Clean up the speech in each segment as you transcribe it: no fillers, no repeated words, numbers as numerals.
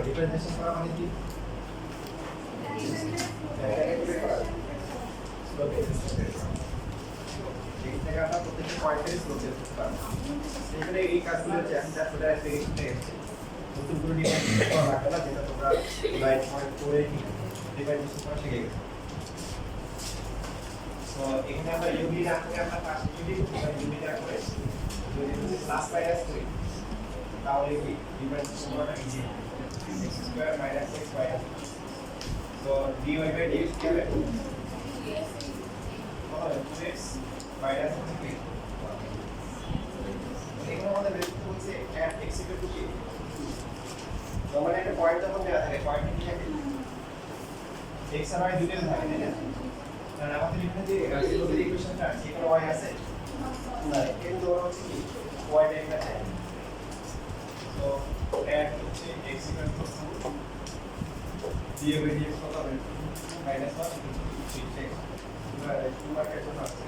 Differentiation করা মানে কি প্রত্যেকটা পয়েন্টের স্লোপে সেখানে এই কাজগুলো হচ্ছে এখন যা ছোট একটা নতুন করে ডিফারেন্সিয়েশন করা লাগবে না, যেটা তোমরা লাইট পয়েন্ট করে ডিফারেন্সিয়েশন করা শিখে গেছো। তো এখানে আমরা ইউভি রাখতে আমরা ফার্স্ট ইউভি করে যদি প্লাস মাইনাস করি তাহলে কি ডিফারেন্সিয়েশন করাটা ইজি হবে। x square minus xy, so dy by dx কি হবে? তাহলে 2x minus 3 এখানে আমাদের বের করতে বলছে at x equal to কি, নরমালি একটা পয়েন্ট যখন দেওয়া থাকে পয়েন্ট কি থাকে x আর y দুটোই থাকে তাই না? কারণ আমাদের এখানে যে জিরোর ইকুয়েশনটা আছে এখানে y আছে না, কিন্তু ওরা হচ্ছে কি y টা এখানে আছে, তো at হচ্ছে x equal to 2 dy by dx কত হবে minus 1 6x এবার 2 মার্কের জন্য আছে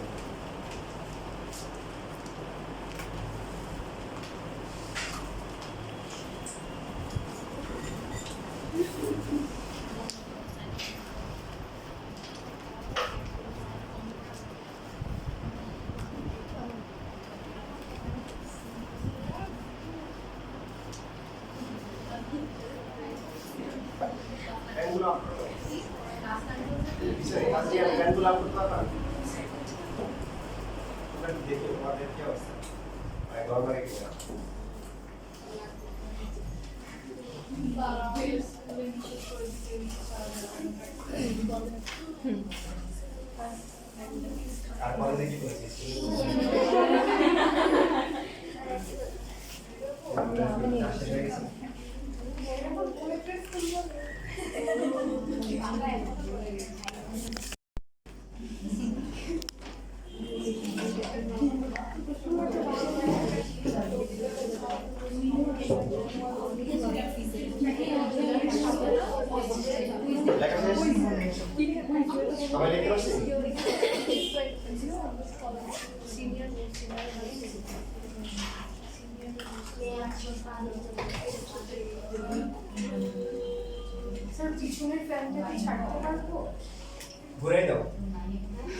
ঘুরে দাও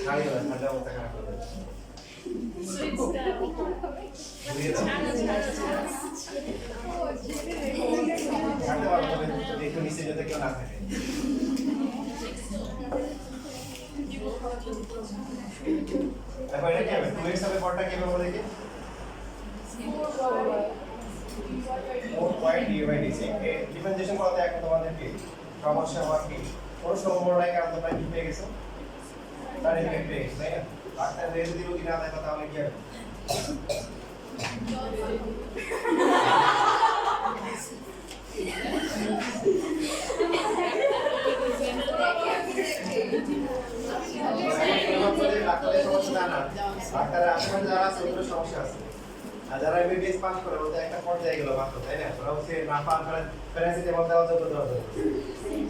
ছাড়িয়ে দাও, ঠান্ডা অবস্থা খারাপ করে দাও, ঘুরিয়ে দাও ছাড়তে পারবো, তবে একটু নিচে যাতে কেউ না থাকে। এখন এটা কি হবে 2x হবে পরটা কি হবে বলে কি 4y/dx এই ডিফারেন্সিয়েশন করাতে এখন তোমাদের কি সমস্যা হওয়ার কি কোনো সম্ভাবনা নাই কারণ তোমরা কি পেয়ে গেছো তার এফেক্ট পেয়ে গেছো তাই না ডাক্তার রেজ দিল কি না দেখো তাহলে কি হবে ডাক্তারের সমস্যা না ডাক্তারের আশেপাশে যারা আছে ওদের সমস্যা আছে আর যারা এমবিবিএস পাস করে ওদের একটা পর্যায়ে গেল মাত্র তাই না ওরা হচ্ছে না পান করে প্যারাসিটামল দেওয়া যোগ্য দেওয়া যোগ্য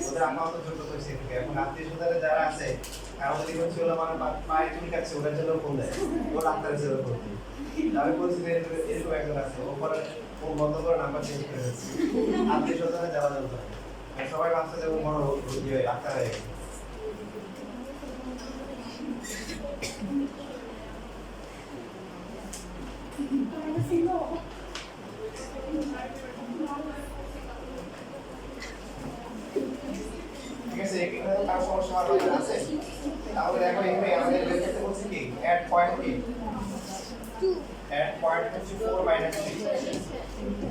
ওদের আপাতত যোগ্য তো সেই থেকে এখন আত্মীয় স্বজনে যারা আছে কারণ যদি হচ্ছে ওরা মানে পায়ে চুল কাটছে ওদের জন্য ফোন দেয় ও ডাক্তারের জন্য ফোন দেয় আমি বলছি যে এরকম একজন আছে ও পরে ফোন বন্ধ করে নাম্বার চেঞ্জ করে দিচ্ছে আত্মীয় স্বজনে যারা জানতো সবাই ভাবছে যে ও বড় রোগী হয় ডাক্তার হয়ে গেছে ঠিক আছে এখানে তার সমস্যা হওয়ার আছে তাহলে দেখো এখানে আমাদের বের করতে বলছি কি অ্যাট পয়েন্ট কি অ্যাট পয়েন্ট হচ্ছে 4 - 3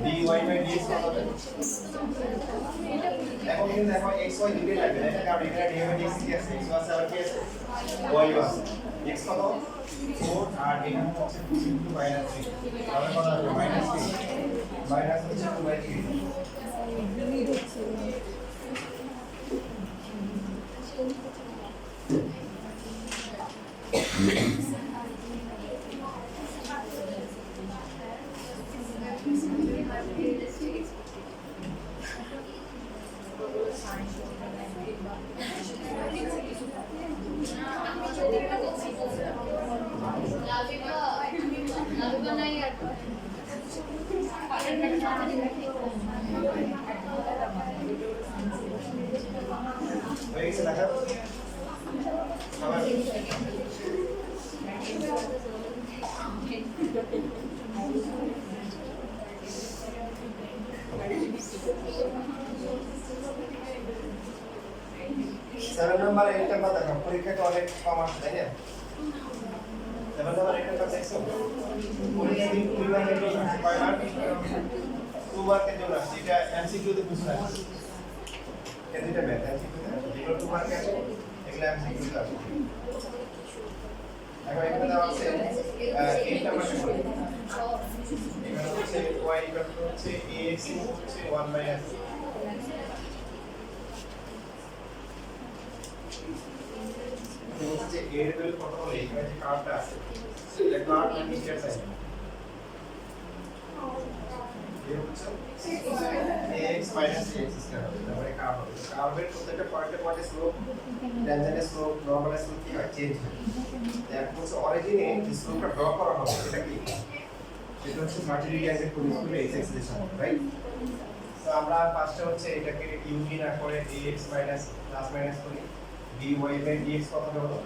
dy/dx কত হবে দেখো কিন্তু দেখো xy দুটোই লাগবে এটা কারণ এখানে dy/dx কি আছে x আছে আবার কি আছে y আছে x কত 4 আর এখানে হচ্ছে 2 - 3 তাহলে কত হবে -3 মাইনাস হচ্ছে 2/3 হয়ে গেছে দেখা সেভেন নাম্বার এইটা কথা না পরীক্ষাটা অনেক কম আসে তাই না সেভেন নাম্বার এইটা কথা দেখছো পরীক্ষা দিন দুইবার মেট্রো আছে কয় মার্ক 2 মার্কের জন্য আছে এটা এমসিকিউ তে প্রশ্ন আছে এই দুইটা ম্যাথ এমসিকিউ তে যেগুলো 2 মার্কে আছে এগুলো এমসিকিউ তে আছে এখন এখানে দেওয়া আছে 8 নাম্বারটা করি এখানে হচ্ছে y হচ্ছে ax হচ্ছে 1/s হচ্ছে এর ভ্যালু কত হলে এখানে যে কার্ভটা আছে এটা কার্ভ না নিচের সাইড এই হচ্ছে ax - ax স্কয়ার তারপরে কার্ভ হবে কার্ভের প্রত্যেকটা পয়েন্টে slope tangent slope normal slope কি হয় চেঞ্জ হয় এখন হচ্ছে অরিজিনে যে স্লোপটা ড্র করা হবে সেটা কি সেটা হচ্ছে 30 ডিগ্রি অ্যাঙ্গেল প্রডিউস করবে x অ্যাক্সিসের সাথে রাইট তো আমরা ফার্স্টে হচ্ছে এটাকে ইউভি না করে ax প্লাস মাইনাস করি dy/dx কত হবে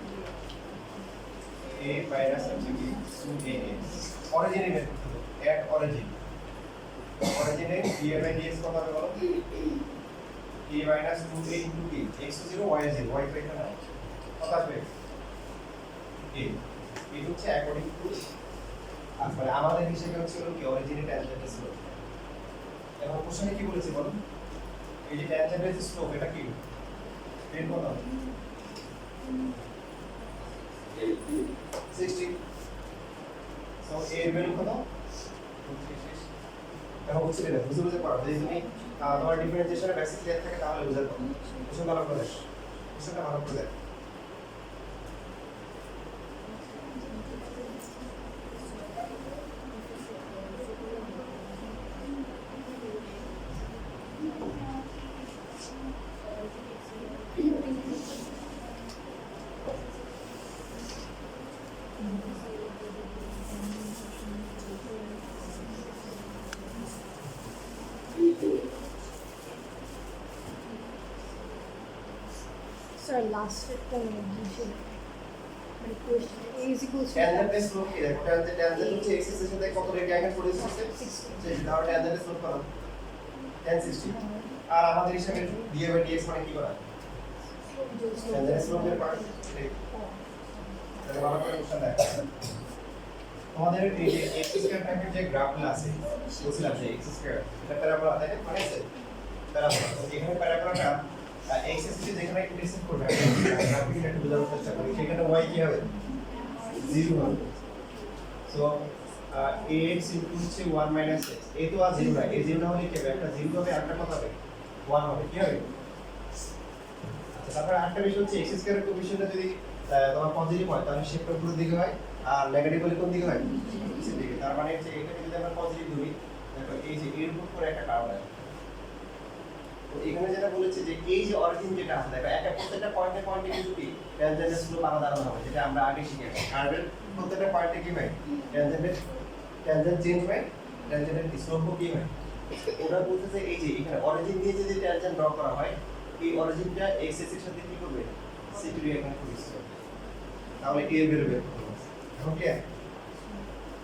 a মাইনাস হচ্ছে কি 2ax অরিজিনে বের করতে হবে এট অরিজিনে dy/dx কত হবে বলো a মাইনাস 2a ইনটু কি x0 y0 y তো এখানে নাই কত আসবে a এই হচ্ছে অ্যাকর্ডিং টু আসলে আমাদের হিসেবে হচ্ছে কি অরিজিনে ট্যানজেন্ট স্লোপ এখন কোশ্চেনে কি বলেছে বলো এই যে ট্যানজেন্টের স্লোপ এটা কি বের কত 60 সো এর ভ্যালু কত 26 এখন বুঝতে পেরে বুঝতে পারো যদি তুমি তোমার ডিফারেন্সিয়েশনের বেসিক ক্লিয়ার থাকে তাহলে বুঝতে পারবে কোশ্চেন ভালো করে কোশ্চেনটা ভালো করে দেখ Sir, last question. A is equals to ট্যানজেন্টের স্লোপ কি দেখো ট্যানজেন্ট হচ্ছে x এর সাথে কত রেখে অ্যাঙ্গেল প্রডিউস করছে 60 তাহলে ট্যানজেন্টের স্লোপ কত 1060 আর আমাদের হিসাবে dy/dx মানে কি করা ট্যানজেন্টের স্লোপের পার্ট ভালো করে কোশ্চেন দেখো তোমাদের এই যে x স্কয়ার টাইপের যে গ্রাফগুলো আছে বলছিলাম যে x স্কয়ার এটা প্যারাবোলা তাই না মানে আছে প্যারাবোলা তো এখানে প্যারাবোলাটা x এক্সিসে যেখানে ইন্টারসেক্ট করবে গ্রাফিক একটু বোঝানোর চেষ্টা করি সেখানে y কি হবে 0 হবে সো ax হচ্ছে 1 মাইনাস x এই তো আর 0 না এই 0 না হলে কি হবে একটা 0 হবে একটা কত হবে 1 হবে কি হবে আচ্ছা তারপর আরেকটা বিষয় হচ্ছে x স্কয়ারের কোএফিশিয়েন্টটা যদি তোমার পজিটিভ হয় তাহলে শেপটা উপরের দিকে হয় আর নেগেটিভ হলে কোন দিকে হয় নিচের দিকে তার মানে হচ্ছে এখানে যদি আমরা পজিটিভ ধরি দেখো এই যে এর উপর করে একটা কার্ভ আছে তো এখানে যেটা বলেছে যে এই যে অরিজিন যেটা আছে দেখো একটা প্রত্যেকটা পয়েন্টে পয়েন্টে কিন্তু কি ট্যানজেন্টের স্লোপ আলাদা আলাদা হবে যেটা আমরা আগে শিখেছি কার্ভের প্রত্যেকটা পয়েন্টে কি হয় ট্যানজেন্ট চেঞ্জ হয় ট্যানজেন্টের স্লোপও কি হয় ওরা বলতেছে এই যে এখানে অরিজিন দিয়ে যদি ট্যানজেন্ট ড্র করা হয় এই অরিজিনটা x এর সাথে কি করবে c2 এখানে করবে তাহলে a বের হবে এখন ক্লিয়ার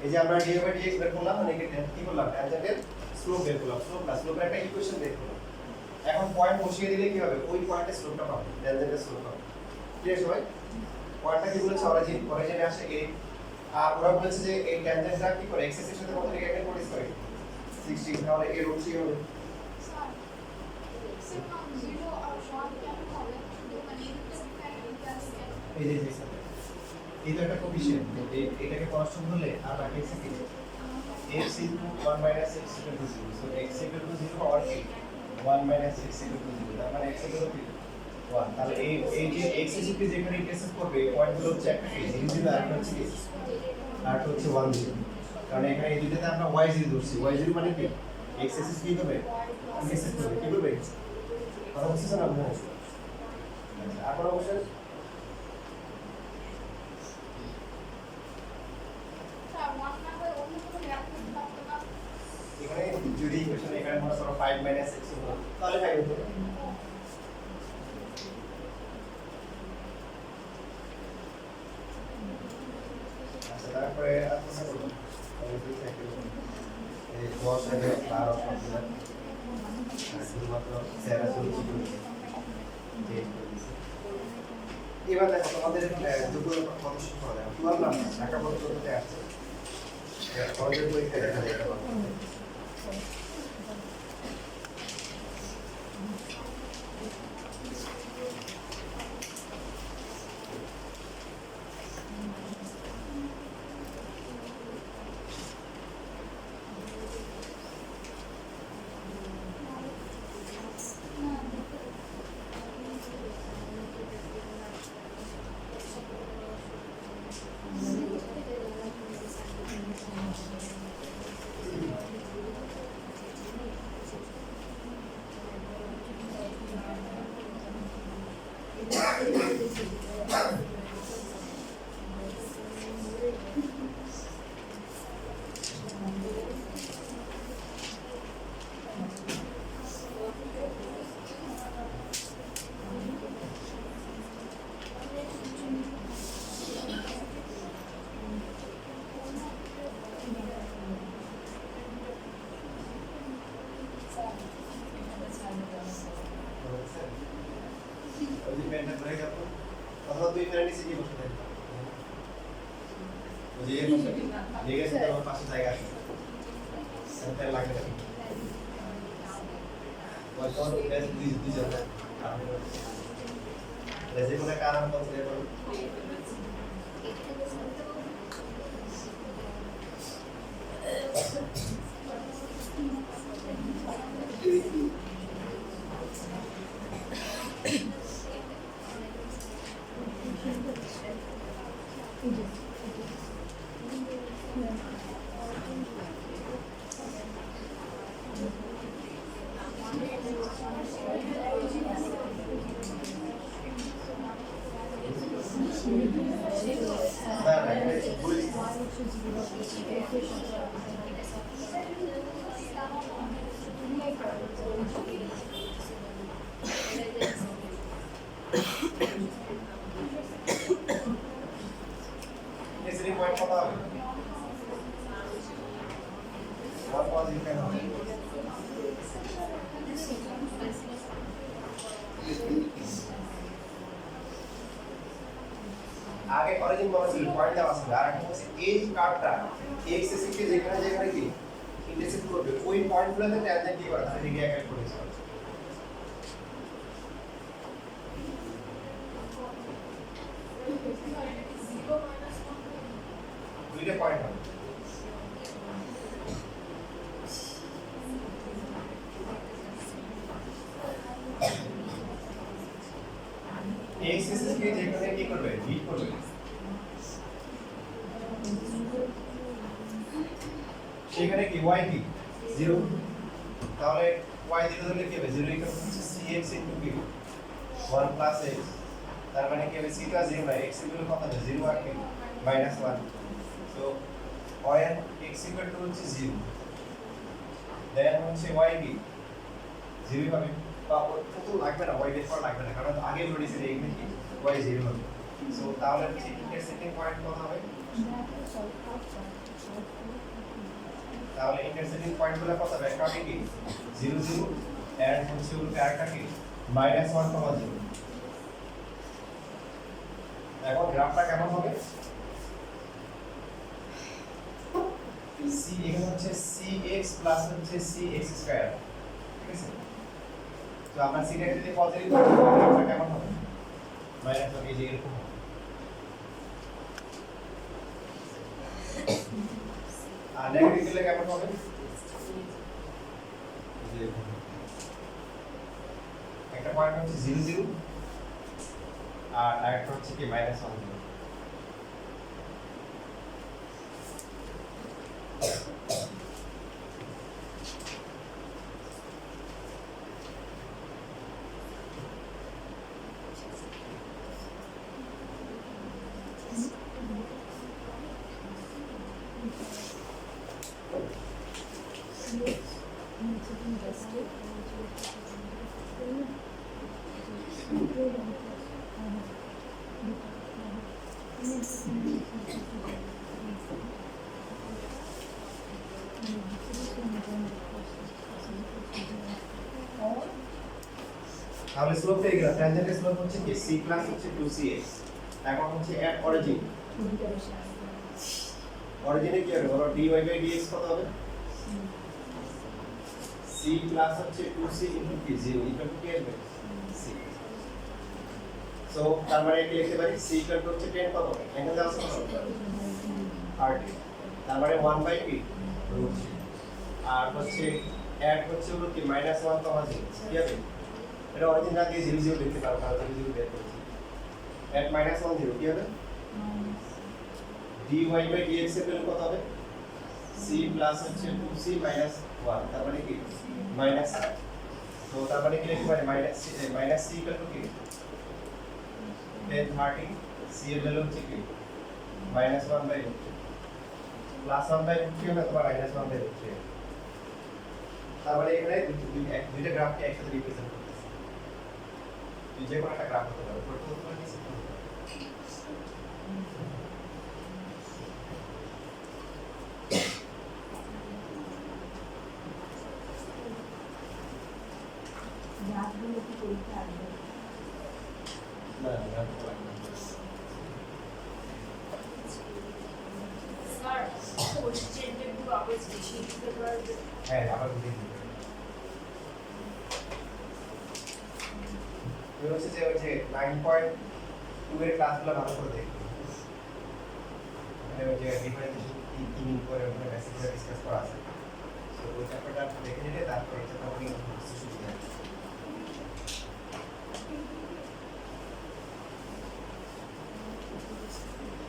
এই যে আমরা d/dx বের করলাম মানে কি করলাম ট্যানজেন্টের স্লোপ বের করলাম স্লোপ না স্লোপের একটা ইকুয়েশন বের করলাম এখন পয়েন্ট বসিয়ে দিলে কি হবে ওই পয়েন্টের স্লোপটা পাবো ট্যানজেন্টের স্লোপ পাবো ক্লিয়ার সবাই পয়েন্টটা কি বলেছে অরিজিনে আসে a আর ওরা বলেছে যে এই ট্যানজেন্টটা কি করে x এর সাথে কত ডিগ্রি অ্যাঙ্গেল করতে করে 60 তাহলে a রুট 3 হবে এই যে এই তো একটা কোএফিশিয়েন্ট এটাকে কনস্ট্যান্ট ধরলে আর বাকি আছে কি x * 1 - x = 0 so x = 0 or 1 - x = 0 তার মানে x = 1 তাহলে এই যে x এর সাথে যেখানে ইন্টারসেক্ট করবে পয়েন্টগুলো হচ্ছে একটা কি 0 0 আর একটা হচ্ছে কি আর একটা হচ্ছে 1 0 কারণ এখানে এই দুটোতে আমরা y0 ধরছি y0 মানে কি x এক্সিস কি হবে ইন্টারসেক্ট করবে কি করবে কথা বুঝছেন না আপনারা আচ্ছা এখন অবশ্যই এখানে যদি ইকুয়েশন এখানে মনে করো 5 - x হলো তাহলে 5 হতো আচ্ছা তারপরে আর কথা বলবো তাহলে দুই সাইকেল এই 10 এর 12 সবগুলো শুধুমাত্র সেরা সূত্র যে এবার দেখো তোমাদের দুপুর কত সময় করা যাবে 12 নাম্বার ঢাকা বোর্ড করতে আসছে কলেজের পরীক্ষা দেখা যায় এটা ওই যে পেনটা ধরে গেল অথবা দুই ফ্রেন্ড নিচে গিয়ে বসে থাকবে ওই যে লেগে গেছে তোমার পাশে জায়গা আছে সেটা লাগে না ওই কোন বেশ দুই জন রেজে কোন কারণ বলতে পারো Listening point কত হবে 1 positive হবে আগে অরিজিন বলা ছিল পয়েন্ট দেওয়া ছিল আর এখন হচ্ছে এই কার্ভটা এক্স এক্সিস কে যেখানে যেখানে কি ইন্টারসেক্ট করবে ওই পয়েন্টগুলোতে ট্যানজেন্ট কি করা তাহলে এরিয়া ক্যালকুলেট করেছে দুইটা পয়েন্ট হবে এক্স এক্সিস কে যেখানে কি করবে হিট করবে সেখানে কি y কি 0 তাহলে y 0 ধরলে কি হবে 0 ইকুয়াল হচ্ছে cx ইনটু কি 1 প্লাস x তার মানে কি হবে c টা 0 না x ইকুয়াল কত হবে 0 আর কি -1 so y and x equal to হচ্ছে 0 দেন হচ্ছে y কি 0 হবে বা কত লাগবে না y বের করা লাগবে না কারণ আগে বলেছি যে এখানে কি y 0 হবে সো তাহলে হচ্ছে ইন্টারসেক্টিং পয়েন্ট কত হবে তাহলে ইন্টারসেক্টিং পয়েন্টগুলো কত হবে একটা কি 0 0 এন্ড হচ্ছে উল্টো আরেকটা কি -1, 0 এখন গ্রাফটা কেমন হবে c এখানে হচ্ছে cx প্লাস হচ্ছে cx স্কয়ার ঠিক আছে তো আমরা c টা যদি পজিটিভ ধরি গ্রাফটা কেমন হবে -1 এই যে এরকম হবে আর নেগেটিভ দিলে কেমন হবে একটা পয়েন্ট হচ্ছে 0 0 আর আরেকটা হচ্ছে কি -1 0 তাহলে স্লোপ পেয়ে গেলাম ট্যানজেন্টের স্লোপ হচ্ছে কি c প্লাস হচ্ছে 2cx এখন হচ্ছে এট অরিজিন অরিজিনে কি হবে বলো dy বাই dx কত হবে c প্লাস হচ্ছে 2c ইনটু কি 0 ইকুয়াল টু কি আসবে c সো তার মানে কি লিখতে পারি c ইকুয়াল টু হচ্ছে 10 কত এখানে দেওয়া আছে কত 30 তার মানে 1 বাই কি √3 আর হচ্ছে এট হচ্ছে হলো কি -1, 0 কি হবে এটা অরিজিন না দিয়ে 0 0 লিখতে পারো কারণ 0 0 বের করেছি এট -1 0 কি হবে dy বাই dx এর ভ্যালু কত হবে c প্লাস হচ্ছে 2c মাইনাস 1 তার মানে কি মাইনাস তো তার মানে কি লিখতে পারি মাইনাস c ইকুয়াল টু কি 10 30 c এর ভ্যালু হচ্ছে কি -1 বাই √3 প্লাস 1 বাই √3 হবে অথবা -1 বাই √3 তার মানে এখানে দুইটা গ্রাফকে একসাথে রিপ্রেজেন্ট করতেছে যে কোনো একটা গ্রাফ হতে পারে প্রথম তোমার কি গ্রাফগুলো কি করতে আসবে না গ্রাফ তো লাগবে স্যার কোশ্চেনটা একটু আবার বুঝিয়ে দিতে পারবেন হ্যাঁ আবার বুঝিয়ে দিই তো হচ্ছে যে ওই যে 9.2 এর ক্লাসগুলো ভালো করে দেখো মানে ওই যে ডিফারেন্সিয়েশন কি মিন করে ওখানে বেসিকটা ডিসকাস করা আছে তো ওই চ্যাপ্টারটা দেখে নিলে তারপর এটা তো আপনি সুবিধা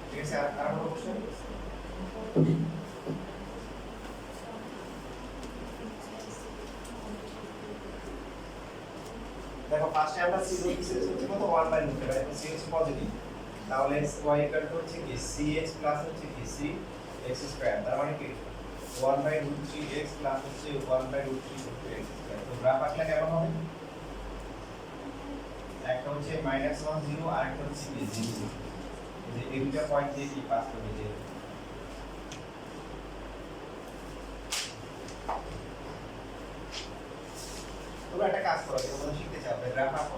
ঠিক আছে আর কোনো কোশ্চেন দেখো ফার্স্টে আমরা c হচ্ছে কত 1 বাই √3 মানে c হচ্ছে পজিটিভ তাহলে y ইকুয়াল টু হচ্ছে কি cx প্লাস হচ্ছে কি c x স্কয়ার তার মানে কি 1 বাই √3 x প্লাস হচ্ছে 1 বাই √3 x স্কয়ার তো গ্রাফ আঁকলে কেমন হবে একটা হচ্ছে -1 0 আর একটা হচ্ছে কি 0 যে এই দুটো পয়েন্ট দিয়ে কি পাস করবে যে তোমরা একটা কাজ করো তোমরা শিখতে চাও গ্রাফ আঁকো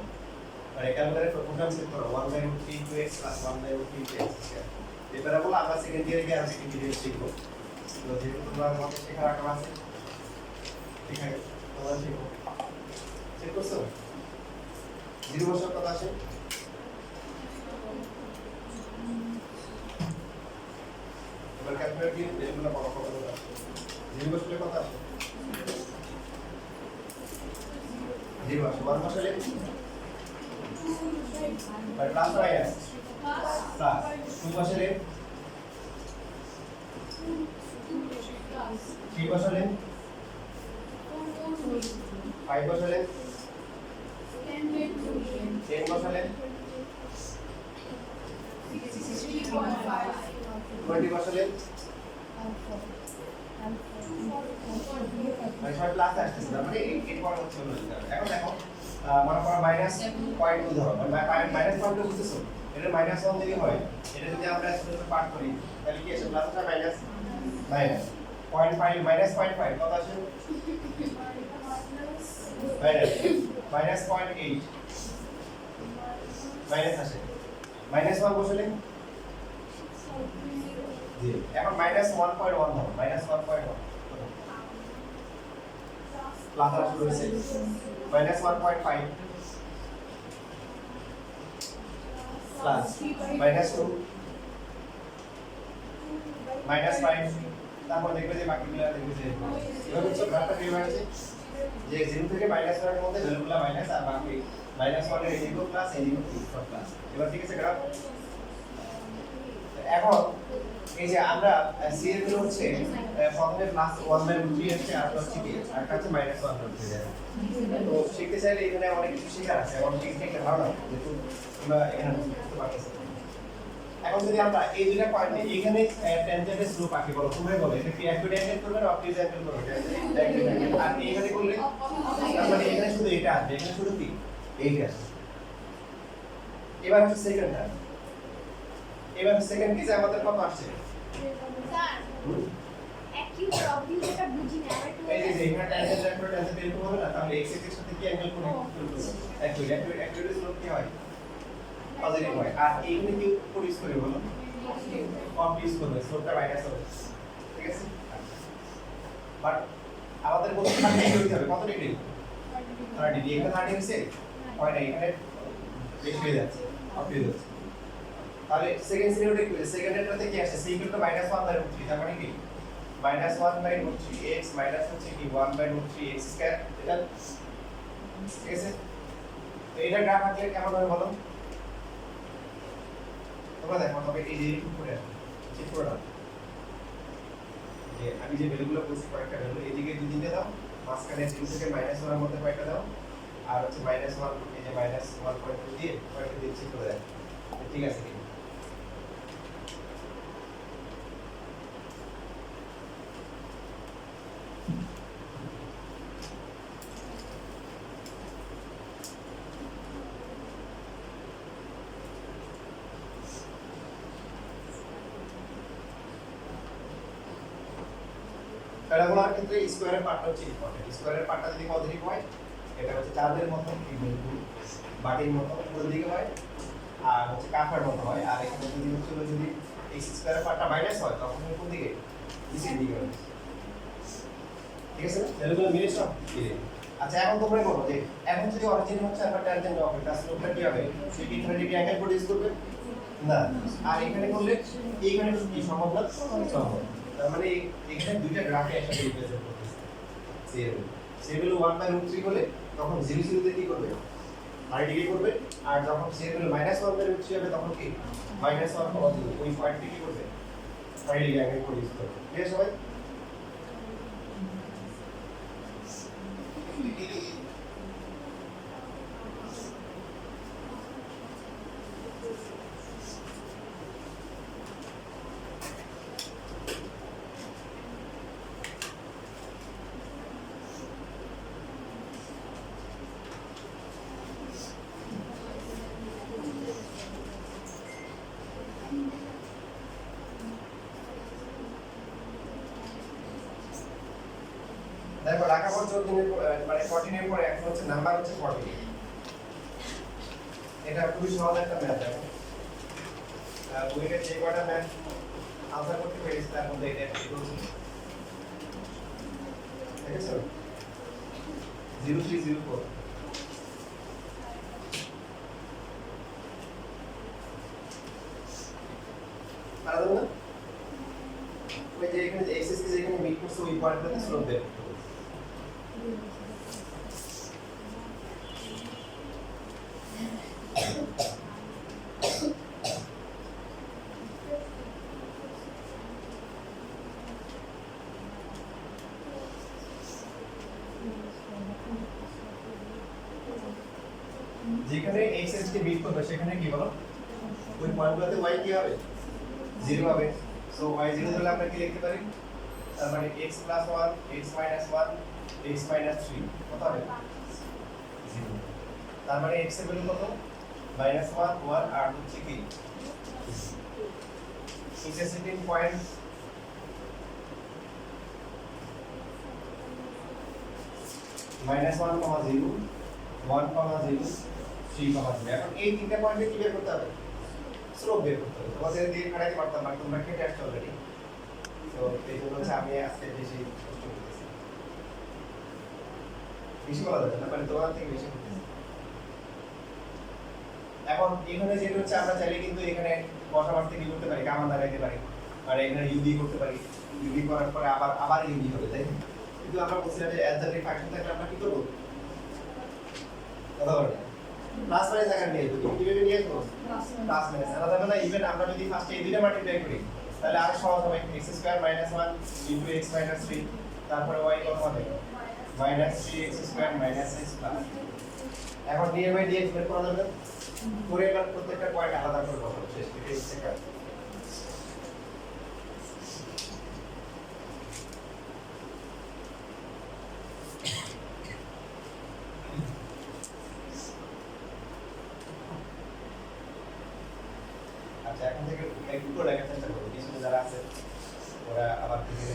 মানে ক্যালকুলেটর প্রোগ্রাম সেট করো 1/√3 into x plus 1/√3 into x square এই প্যারাবোলা আমরা সেকেন্ড ইয়ারে গিয়ে আর সেকেন্ড ইয়ারে শিখব তো যেহেতু তোমরা আমাদের শেখার আগ্রহ আছে ঠিক আছে তোমরা শিখো চেক করছো 0 বছর কত আসে এবার ক্যালকুলেটর দিয়ে এগুলো কত কত আসে 0 বছরে কত আসে 0 আসে 1 বছরে by plus minus plus 2 বছরে 3 বছরে 5 বছরে 10 বছরে 20 বছরে মানে সবাই প্লাস আসতেছে তার মানে এর পরে হচ্ছে হলো এখন দেখো মনে করো মাইনাস পয়েন্ট টু ধরো মাইনাস পয়েন্ট টু বুঝতেছো এটা মাইনাস 1 যদি হয় এটা যদি আমরা ছোট পার্ট করি তাহলে কি আসে প্লাস না মাইনাস মাইনাস 0.5 মাইনাস 0.5 কত আসে মাইনাস 0.8 মাইনাস আসে মাইনাস 1 বসলে জি এখন মাইনাস 1.1 ধরো মাইনাস 1.1 প্লাস আসলে হয়েছে minus 1.5 plus minus 2 minus 5 তারপর দেখবে যে বাকিগুলো দেখবে যে এবার হচ্ছে গ্রাফটা কি হয়েছে যে 0 থেকে -1 এর মধ্যে ভ্যালুগুলো মাইনাস আর বাকি -1 এর এদিকে প্লাস এদিকে প্লাস এবার ঠিক আছে গ্রাফ এখন এই যে আমরা c এর গুলো হচ্ছে প্রথমে প্লাস 1/3 আছে আর হচ্ছে কি আর কাছে -1/3 যায় তো শিখতে চাইলে এখানে অনেক কিছু শেখার আছে এবং ঠিক একটা ধারণা যেহেতু আমরা এখানে বুঝতে পারতেছি এখন যদি আমরা এই দুইটা পয়েন্ট এখানে ট্যানজেন্টের স্লোপ আঁকি বলো তোমরা বলো এটা কি অ্যাকুইট অ্যাঙ্গেল করবে না অবটিউজ অ্যাঙ্গেল করবে আর এখানে করলে মানে এখানে শুধু এটা আসবে এখানে শুধু কি এইটা আসবে এবার হচ্ছে সেকেন্ডটা এবার সেকেন্ড কেসে আমাদের কত আসছে স্যার অ্যাকিউট অবডিউটা বুঝি না এই যে এখানে ট্যানজেন্ট অ্যাকুইট ট্যানজেন্ট এরকম হবে না তাহলে x এর সাথে কি অ্যাঙ্গেল করবে অ্যাকুইট অ্যাকুইট স্লোপ কি হয় পজিটিভ হয় আর এইখানে কি প্রডিউস করে বলো প্রডিউস করবে স্লোপটা মাইনাস হবে ঠিক আছে বাট আমাদের বলতে থাকতে কি হবে কত ডিগ্রি 30 ডিগ্রি এখানে 30 হইছে হয় না এখানে বেশি হয়ে যাচ্ছে আপ হয়ে যাচ্ছে তাহলে সেকেন্ড সিনারিওতে কি সেকেন্ডটাতে কি আসছে c = -1/3 তার মানে কি -1/3 x মাইনাস হচ্ছে কি 1/3 x স্কয়ার এটা ঠিক আছে তো এটা গ্রাফ আঁকলে কেমন হবে বলো তোমরা দেখো তবে এই যে এরকম করে চেক করে নাও যে আমি যে ভ্যালুগুলো বলছি কয়েকটা ভ্যালু এদিকে দুই দিকে দাও মাঝখানে 0 থেকে -1 এর মধ্যে কয়েকটা দাও আর হচ্ছে -1 এই যে -1.2 দিয়ে কয়েকটা দিয়ে চেক করে দাও ঠিক আছে কি প্যারাবোলার ক্ষেত্রে স্কয়ারের পার্টটা হচ্ছে ইম্পর্টেন্ট স্কয়ারের পার্টটা যদি পজিটিভ হয় এটা হচ্ছে চাঁদের মতো বাটির মতো পুরো দিকে হয় আর হচ্ছে কাঠার মতো হয় আর এখানে যদি হচ্ছে যদি x স্কয়ারের পার্টটা মাইনাস হয় তখন কোন দিকে নিচের দিকে হবে ঠিক আছে না এগুলো মিলে সব আচ্ছা এখন তোমরা বলো যে এখন যদি অরিজিন হচ্ছে আর ট্যানজেন্ট হবে তাহলে স্লোপটা কি হবে সে কি 30 ডিগ্রি অ্যাঙ্গেল প্রডিউস করবে না আর এখানে করলে এইখানে কি সম্ভব না সম্ভব তার মানে এখানে দুইটা গ্রাফে একসাথে রিপ্রেজেন্ট করতেছে সেগুলো 1/3 হলে তখন 0 0 তে কি করবে 30 ডিগ্রি করবে আর যখন সেগুলো -1/3 হবে তখন কি -1 হবে ওই পয়েন্টে কি করবে 30 ডিগ্রি অ্যাঙ্গেল প্রডিউস করবে ঠিক আছে সবাই দেখো রাখা পর 14 এর মানে 14 এর পরে এখন হচ্ছে নাম্বার হচ্ছে 14 এটা খুবই সহজ একটা ম্যাথ দেখো বইয়ের যে কয়টা ম্যাথ আনসার করতে পেরেছি তার মধ্যে এটা একটি রয়েছে দেখেছো 0304 পারা যাবে না ওই যে এখানে এক্সএস কে যেখানে মিট করছে ওই পয়েন্টটাতে স্লোপ বের করতে হবে যেখানে এক্সএস কে মিট করবে সেখানে কি বলো ওই পয়েন্টগুলোতে y কি হবে 0 হবে সো y 0 হলে আমরা কি লিখতে পারি তার মানে x + 1 x - 1 x - 3 কত হবে 0 তার মানে x এর ভ্যালু কত -1 1 আর হচ্ছে কি ইন্টারসেক্টিং পয়েন্ট -1, 0 1, 0 3, 0 এখন এই তিনটা পয়েন্টে কি বের করতে হবে স্লোপ বের করতে হবে তোমাদের দিয়ে খাটাইতে পারতাম না তোমরা কেটে আসছো অলরেডি তো এই জন্য হচ্ছে আমি আজকে বেশি কষ্ট করতেছি বেশি বলা যাবে না মানে তোমার থেকে বেশি করতেছি এখন এখানে যেটা হচ্ছে আমরা চাইলে কিন্তু এখানে বসাবার থেকে করতে পারি কামান লাগাইতে পারি মানে এখানে ইউবি করতে পারি ইউবি করার পরে আবার ইউবি হবে তাই কিন্তু আমরা বলছিলাম যে অ্যালজেব্রিক ফাংশন থাকলে আমরা কি করব কথা বলেন প্লাস মাইনাস আকার নিয়ে আসবো কিভাবে নিয়ে আসবো প্লাস মাইনাস আলাদা আলাদা ইভেন আমরা যদি ফার্স্টে এই দুইটা মাল্টিপ্লাই করি তাহলে আর সহজ হবে x² - 1 ইনটু x - 3 তারপরে y কত হবে -3x² - x প্লাস এখন dx বের করা যাবে করে এবার প্রত্যেকটা পয়েন্ট আলাদা করে বসাবো শেষ থেকে হচ্ছে কাজ আচ্ছা এখন থেকে একটু লেখার চেষ্টা করবো পিছনে যারা আছে ওরা আবার থেকে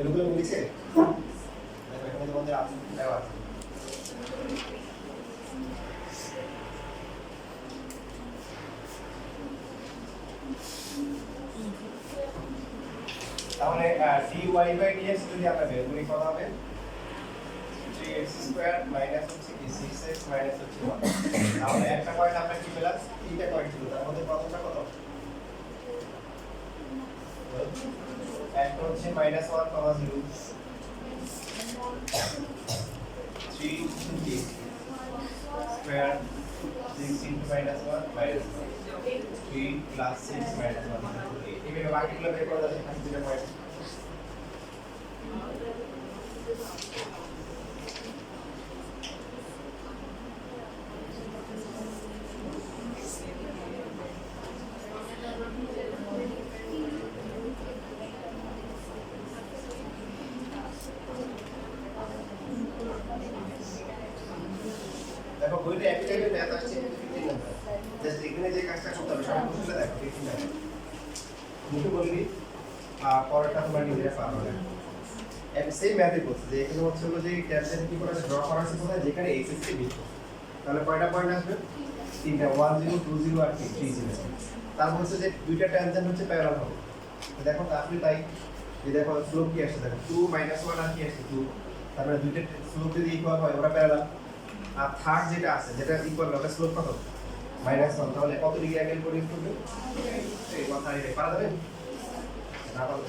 এগুলো মিলেছে দেখো এখানে তোমাদের আছে দেওয়া আছে তাহলে dy/dx যদি আমরা বের করি কত হবে 3x² মাইনাস হচ্ছে কি 6x মাইনাস হচ্ছে 1 তাহলে একটা পয়েন্ট আমরা কি পেলাম তিনটা পয়েন্ট ছিল তার মধ্যে প্রথমটা কত একটা হচ্ছে -1, 0 3 square 6 into minus 1 minus 1 3 plus 6 minus 1 8 এবারে বাকিগুলো বের করা যাবে এখানে দুটো পয়েন্ট দেখো বইটা একই টাইপের ম্যাথ আসছে 15 নাম্বার জাস্ট এখানে যে কাজটা করতে হবে সব বুঝলে দেখো 15 নাম্বার মুখে বলবি পরেরটা তোমার নিজে পারবে না এন্ড সেম ম্যাথে বলছে যে এখানে হচ্ছে হলো যে ট্যানজেন্ট কি করে ড্র করা আছে কোথায় যেখানে x কে বৃত্ত তাহলে কয়টা পয়েন্ট আসবে তিনটা 1 0 2 0 আর 3 0 তারপর হচ্ছে যে দুইটা ট্যানজেন্ট হচ্ছে প্যারালাল হবে তো দেখো তাহলে তাই এই দেখো স্লোপ কি আসছে দেখো 2 1 আর কি আসছে 2 তারপরে দুইটা স্লোপ যদি ইকুয়াল হয় ওরা প্যারালাল আর থার্ড যেটা আছে যেটা ইকুয়াল ওটা স্লোপ কত -1 তাহলে কত ডিগ্রি অ্যাঙ্গেল করে করবে এই কথা এই পারা যাবে না পারলে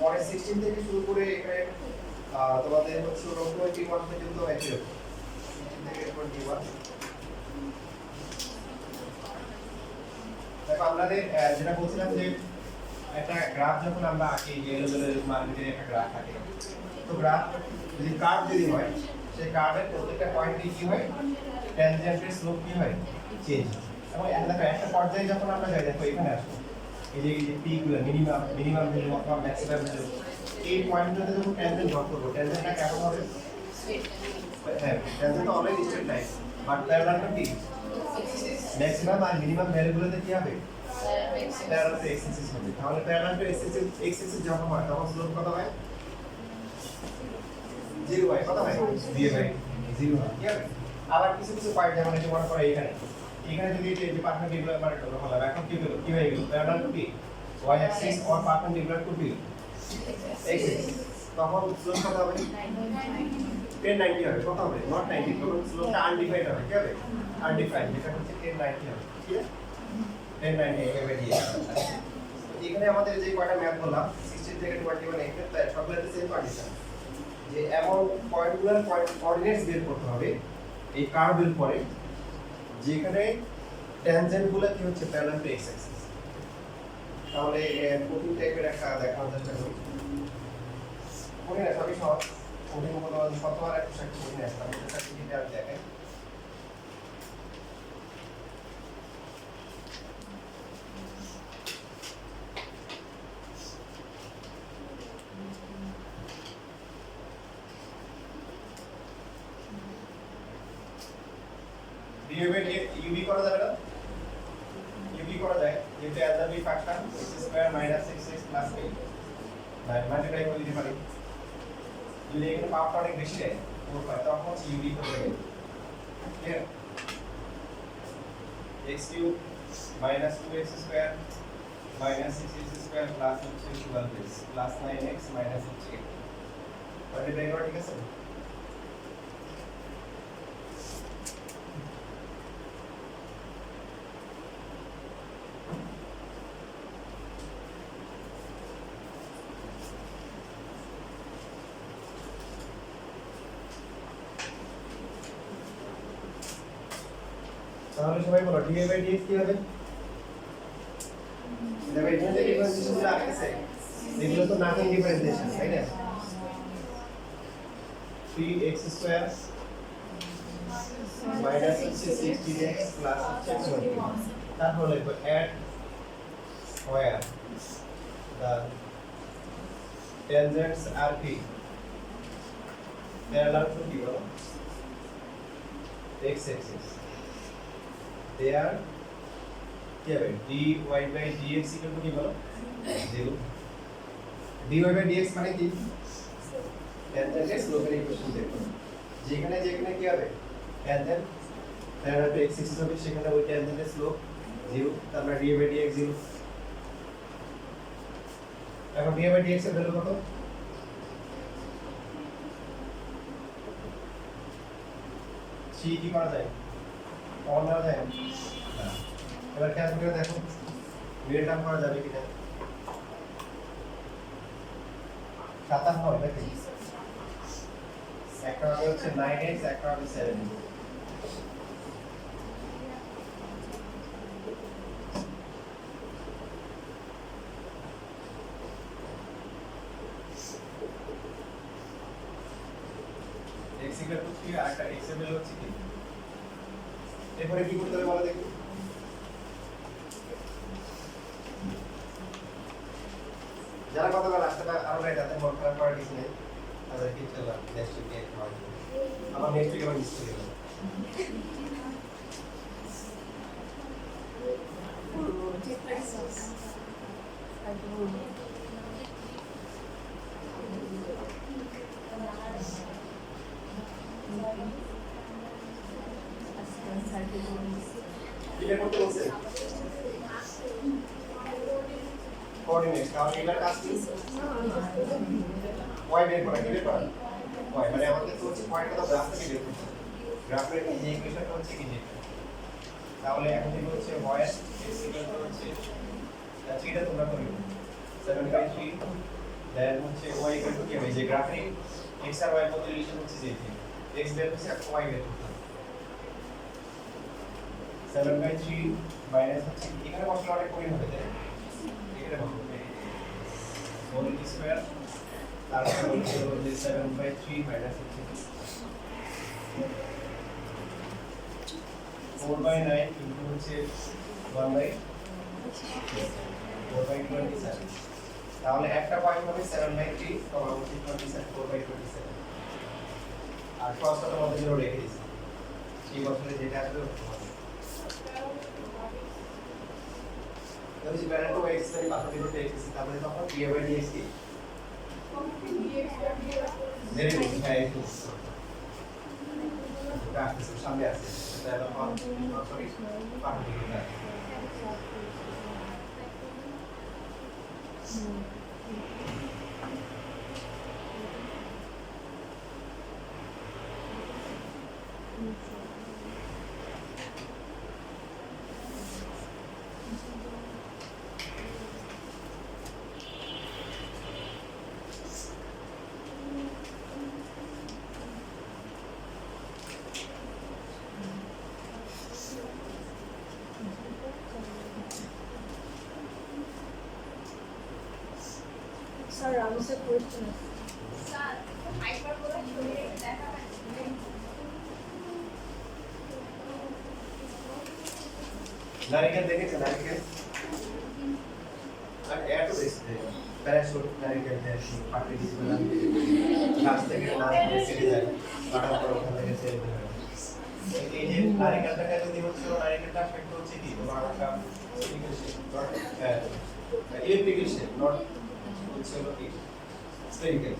পরে 16 থেকে শুরু করে এখানে তোমাদের হচ্ছে 21 পর্যন্ত একই হবে 16 থেকে 21 দেখো আমাদের যেটা বলছিলাম যে একটা গ্রাফ যখন আমরা আঁকি যে মার্কেটে একটা গ্রাফ থাকে তো গ্রাফ যদি কার্ভ যদি হয় সেই কার্ভের প্রত্যেকটা পয়েন্টে কি হয় ট্যানজেন্টের স্লোপ কি হয় চেঞ্জ এবং দেখো একটা পর্যায়ে যখন আমরা যাই দেখো এখানে আসবো এই যে পি গুলো মিনিমাম ভ্যালু অথবা ম্যাক্সিমাম ভ্যালু এই পয়েন্টটাতে যখন ট্যানজেন্ট ড্র করব ট্যানজেন্টটা কেমন হবে হ্যাঁ ট্যানজেন্ট তো already straight line but parallel কি ম্যাক্সিমাম আর মিনিমাম ভ্যালুগুলোতে কি হবে প্যারালাল টু এক্স অ্যাক্সিস হবে তাহলে প্যারালাল টু এক্স অ্যাক্সিস যখন হয় তখন স্লোপ কত হয় 0 হয় কত হয় 0 হয় 0 হয় কি হবে আবার কিছু কিছু পয়েন্ট যেমন এটা মনে করো এখানে যদি এই যে পারপেন্ডিকুলার মানে হলো এখন কি হলো কি হয়ে গেল প্যারালাল টু কি y axis or perpendicular to b x তখন স্লোপ কত হবে 1090 হবে কত হবে not 90 তখন স্লোপটা আনডিফাইন্ড হবে কি হবে আনডিফাইন্ড যেটা হচ্ছে 1090 হবে ঠিক আছে 1090 এভাবে দিয়ে এখানে আমাদের যে কয়টা ম্যাথ বললাম 16 থেকে 21 এক্ষেত্রে সবগুলোতে সেম কন্ডিশন যে এমন পয়েন্টগুলোর কোঅর্ডিনেটস বের করতে হবে এই কার্ভের পরে যেখানে ট্যানজেন্টগুলো কি হচ্ছে প্যারালাল টু এক্স অ্যাক্সিস তাহলে কঠিন টাইপের একটা দেখানোর চেষ্টা করি কঠিন না সবই সহজ কঠিন কোনো শতবার একটা সাথে কঠিন আসবে আমি একটা ডিটেইল দেখাই ইউবি করা যাবে না ইউবি করা যায় যেটা algebraic function x² - 6x + 8 multiply করে দিতে পারি যদি এখানে পাওয়ারটা অনেক বেশি দেয় 4 পায় তখন হচ্ছে ইউবি করতে হবে clear x³ - 2x² - 6x² plus হচ্ছে 12x প্লাস 9x মাইনাস হচ্ছে 8 মাল্টিপ্লাই করা ঠিক আছে তাহলে সবাই বলো dA/dx কি হবে দেখো এখানে যে ডিফারেন্সিয়েশনগুলো আসছে এগুলো তো নাথিং ডিফারেন্সিয়েশন তাই না 3x² মাইনাস 16x প্লাস 20 তারপর লিখব add where the tangents are p parallel to p বলো x axis they are কি হবে dy/dx equal to কি বলো 0 dy/dx মানে কি ট্যানজেন্টের স্লোপের ইকুয়েশন দেখো যেখানে যেখানে কি হবে tangent parallel to x axis হবে সেখানে ওই ট্যানজেন্টের স্লোপ 0 তারপর dy/dx 0 এখন dy/dx এর ভ্যালু কত c কি করা যায় কমন নেওয়া যায় না এবার ক্যালকুলেট করে দেখো মিডল টার্ম করা যাবে কিনা 57 হয় নাকি একটা হবে হচ্ছে 9x, একটা হবে 7x। x equal to 3 আর একটা x এর ভ্যালু হচ্ছে কি? এরপরে কি করতে হবে বলো দেখি। যারা গতকাল আসতে আরো নাই তাদের মন খারাপ করার কিছু নেই, তাদের কি চলবে নেক্সট উইকে খাওয়া যাবে। আমার নেক্সট উইকে আবার মিস করে গেল। এটা করতে বলছে কোঅর্ডিনেট, তাহলে এটার কাজ কি? y বের করা, কি বের করা? y মানে আমাদের তো হচ্ছে পয়েন্টটা তো গ্রাফ থেকে বের করতে হবে। গ্রাফের এই ইকুয়েশনটা হচ্ছে কি যেটা, তাহলে এখন থেকে হচ্ছে y x ইকুয়াল টু হচ্ছে এটা তোমরা করে 7/3, দেন হচ্ছে y ইকুয়াল টু কি হবে, যে গ্রাফের x আর y এর মধ্যে রিলেশন হচ্ছে যে x বের হচ্ছে আর y বের করতে হবে। 7/3 মাইনাস হচ্ছে এখানে বসলে অনেক কঠিন হবে, তাই না? এখানে বসলে হোল স্কয়ার, তারপর হচ্ছে 7/3 মাইনাস হচ্ছে 4/9 ইনটু হচ্ছে 1/4/27। তাহলে একটা পয়েন্ট হবে 7/3 কমা হচ্ছে 27 4/27। আর ক্রসটার মধ্যে জিরো রেখে দিয়েছি, সেই বছরে যেটা আসবে ওটা হবে। তাহলে যে প্যারাটো x এর পাশাপাশি রুট x তাহলে তখন d/dx কি ডেরিভেটিভ হ্যাঁ একটু এটা আসছে সামনে আছে, এটা হলো সরি পার্টিকুলার না। Sir, I was a question. Sir hyperbola ছবিটা একটু দেখাবেন? নারিকেল দেখেছেন? নারিকেল আর এর তো দেখতে প্যারাশুট নারিকেল দেয় পাটি দিয়ে বানান গাছ থেকে নারিকেল ছিঁড়ে যায়, কাটার পর ওখান থেকে ছেড়ে দেয়। এই যে নারিকেলটাকে যদি হচ্ছে নারিকেলটা এফেক্ট হচ্ছে কি তোমার একটা ইলেকট্রিক্যাল শেপ, নট হচ্ছে হলো কি স্ফেরিক্যাল।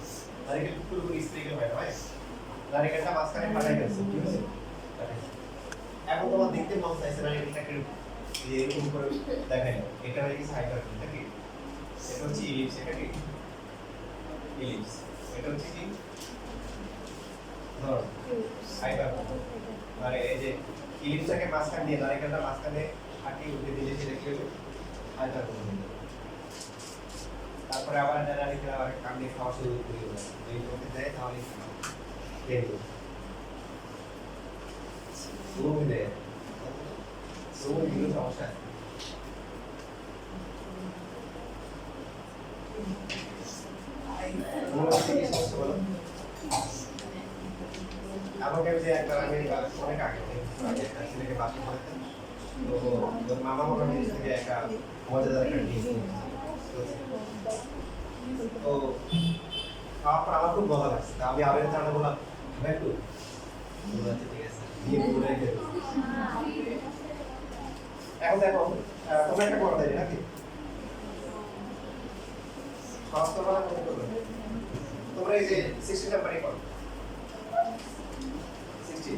নারিকেল পুরোপুরি স্ফেরিক্যাল হয় না, ভাই নারিকেলটা মাঝখানে ফাটাই গেছে, কি হয়েছে? এখন তোমার দেখতে মন চাইছে নারিকেলটাকে যে এরকম করে দেখাই না, এটা হয়ে গেছে হাইপারবোলা, এটা কি? এটা হচ্ছে ইলিপস, এটা কি ইলিপস, এটা হচ্ছে কি ধর হাইপারবোলা। মানে এই যে ইলিপসটাকে মাঝখান দিয়ে নারিকেলটা মাঝখানে কাটিয়ে উঠে দিলে সেটা কি হবে হাইপারবোলা। তারপরে আবার নারিকেল আবার কামড়ে খাওয়া শুরু করে দিল, এই করতে দেয় তাহলে খেয়ে দিল শুরু দেয় শুরু দিল সমস্যা আছে। আমাকে যে একবার আমি অনেক আগে একটা ছেলেকে বাসা করেছেন, তো ওর মামা মনে হয় থেকে একটা মজাদার একটা ডিশ তো খাওয়ার পর আমার খুব মজা লাগছে, তা আমি আবেদন জানাতে বললাম একটু আচ্ছা ঠিক আছে দিয়ে পুরো রেখে দিলাম। এখন দেখো তোমরা একটা করো তাই নাকি স্বাস্থ্য বলা কত করবে, তোমরা এই যে 60 নাম্বারই করো 60।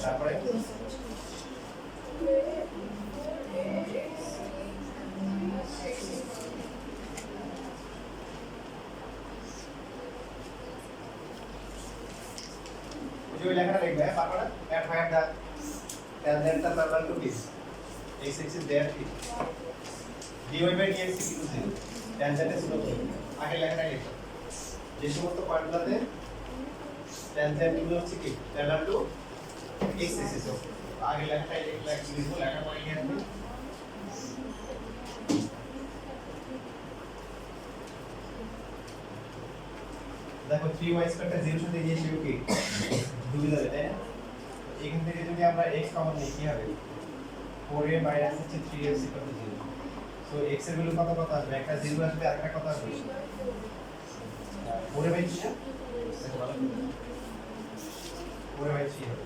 তারপরে ওই লেখাটা লিখবে তারপরে at find the tangent parallel to this x axis there is dy by dx is equal to 0 tangent is 0 আগে লেখাটা লিখো যে সমস্ত পয়েন্টগুলোতে tangent গুলো হচ্ছে কি parallel to x axis আগে লেখাটা লিখবো লেখার পরে কি আসবে দেখো 3y স্কয়ারটা 0 সাথে গিয়ে ছিল কি 2 যাবে তাই না এখান থেকে যদি আমরা x কমন নিই কি হবে 4a মাইনাস হচ্ছে 3x 0 সো x এর ভ্যালু কত আসবে একটা 0 আসবে আর একটা কত আসবে 4a বাই 3 দেখো ভালো 4a বাই 3 হবে